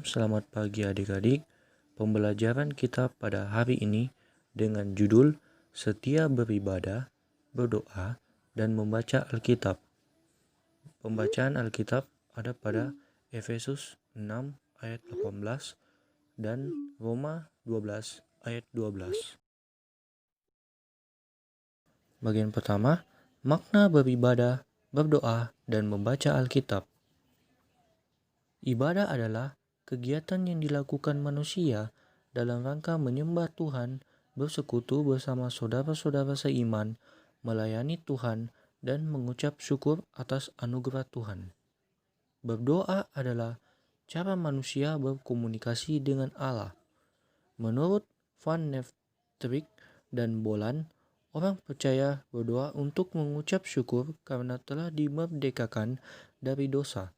selamat pagi adik-adik. Pembelajaran kita pada hari ini dengan judul Setia Beribadah, Berdoa, dan Membaca Alkitab. Pembacaan Alkitab ada pada Efesus 6 ayat 18 dan Roma 12 ayat 12. Bagian pertama, makna beribadah, berdoa, dan membaca Alkitab. Ibadah adalah kegiatan yang dilakukan manusia dalam rangka menyembah Tuhan, bersekutu bersama saudara-saudara seiman, melayani Tuhan, dan mengucap syukur atas anugerah Tuhan. Berdoa adalah cara manusia berkomunikasi dengan Allah. Menurut Van Neftrik dan Bolan, orang percaya berdoa untuk mengucap syukur karena telah dimerdekakan dari dosa.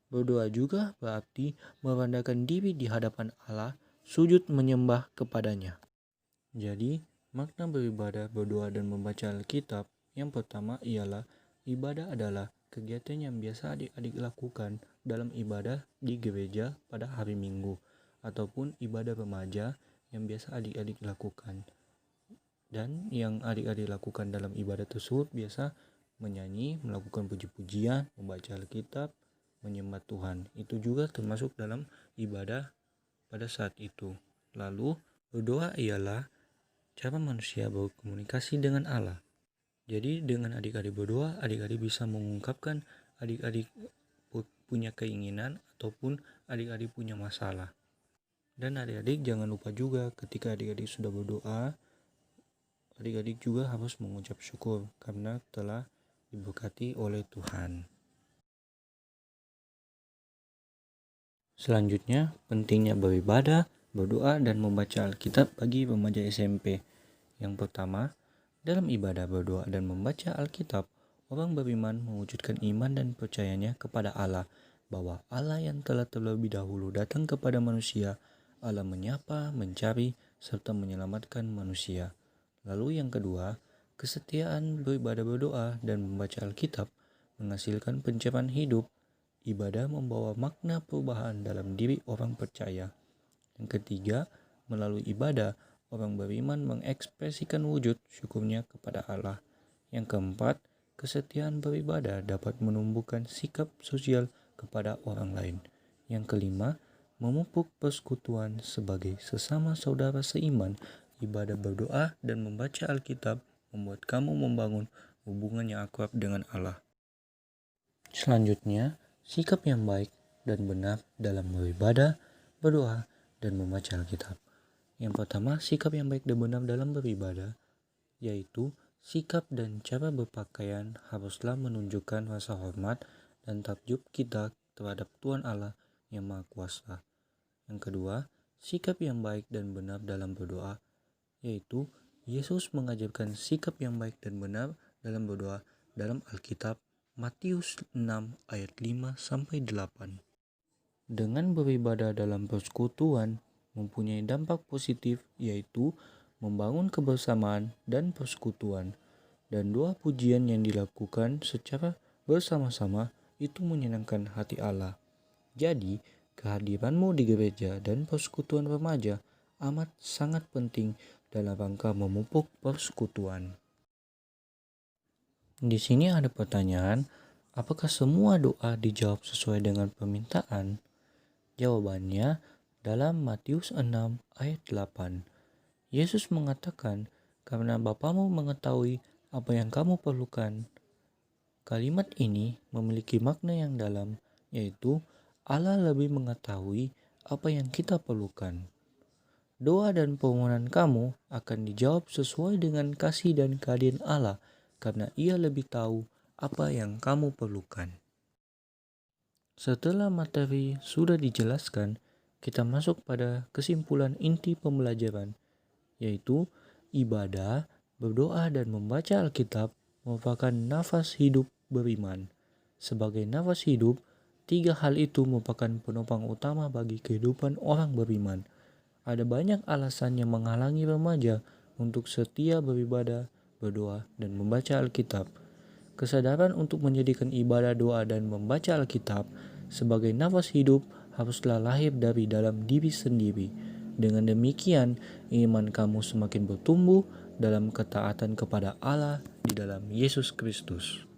Berdoa juga berarti merendahkan diri di hadapan Allah, sujud menyembah kepadanya. Jadi, makna beribadah, berdoa, dan membaca Alkitab yang pertama ialah ibadah adalah kegiatan yang biasa adik-adik lakukan dalam ibadah di gereja pada hari Minggu, ataupun ibadah remaja yang biasa adik-adik lakukan. Dan yang adik-adik lakukan dalam ibadah tersebut biasa menyanyi, melakukan puji-pujian, membaca Alkitab, menyembah Tuhan. Itu juga termasuk dalam ibadah pada saat itu. Lalu berdoa ialah cara manusia berkomunikasi dengan Allah. Jadi dengan adik-adik berdoa, adik-adik bisa mengungkapkan adik-adik punya keinginan ataupun adik-adik punya masalah. Dan adik-adik jangan lupa juga ketika adik-adik sudah berdoa, adik-adik juga harus mengucap syukur karena telah diberkati oleh Tuhan. Selanjutnya, pentingnya beribadah, berdoa, dan membaca Alkitab bagi remaja SMP. Yang pertama, dalam ibadah, berdoa, dan membaca Alkitab, orang beriman mewujudkan iman dan percayanya kepada Allah, bahwa Allah yang telah terlebih dahulu datang kepada manusia, Allah menyapa, mencari, serta menyelamatkan manusia. Lalu yang kedua, kesetiaan beribadah, berdoa, dan membaca Alkitab menghasilkan pencerahan hidup. Ibadah membawa makna perubahan dalam diri orang percaya. Yang ketiga, melalui ibadah, orang beriman mengekspresikan wujud syukurnya kepada Allah. Yang keempat, kesetiaan beribadah dapat menumbuhkan sikap sosial kepada orang lain. Yang kelima, memupuk persekutuan sebagai sesama saudara seiman. Ibadah, berdoa, dan membaca Alkitab membuat kamu membangun hubungan yang akrab dengan Allah. Selanjutnya, sikap yang baik dan benar dalam beribadah, berdoa, dan membaca Alkitab. Yang pertama, sikap yang baik dan benar dalam beribadah, yaitu sikap dan cara berpakaian haruslah menunjukkan rasa hormat dan takjub kita terhadap Tuhan Allah yang Maha Kuasa. Yang kedua, sikap yang baik dan benar dalam berdoa, yaitu Yesus mengajarkan sikap yang baik dan benar dalam berdoa dalam Alkitab, Matius 6 ayat 5-8. Dengan beribadah dalam persekutuan mempunyai dampak positif, yaitu membangun kebersamaan dan persekutuan. Dan doa pujian yang dilakukan secara bersama-sama itu menyenangkan hati Allah. Jadi, kehadiranmu di gereja dan persekutuan remaja amat sangat penting dalam rangka memupuk persekutuan. Di sini ada pertanyaan, apakah semua doa dijawab sesuai dengan permintaan? Jawabannya dalam Matius 6 ayat 8. Yesus mengatakan, karena Bapamu mengetahui apa yang kamu perlukan. Kalimat ini memiliki makna yang dalam, yaitu Allah lebih mengetahui apa yang kita perlukan. Doa dan permohonan kamu akan dijawab sesuai dengan kasih dan keadilan Allah, karena Ia lebih tahu apa yang kamu perlukan. Setelah materi sudah dijelaskan, kita masuk pada kesimpulan inti pembelajaran, yaitu ibadah, berdoa, dan membaca Alkitab merupakan nafas hidup beriman. Sebagai nafas hidup, 3 hal itu merupakan penopang utama bagi kehidupan orang beriman. Ada banyak alasan yang menghalangi remaja untuk setia beribadah, berdoa, dan membaca Alkitab. Kesadaran untuk menjadikan ibadah, doa, dan membaca Alkitab sebagai nafas hidup haruslah lahir dari dalam diri sendiri. Dengan demikian, iman kamu semakin bertumbuh dalam ketaatan kepada Allah di dalam Yesus Kristus.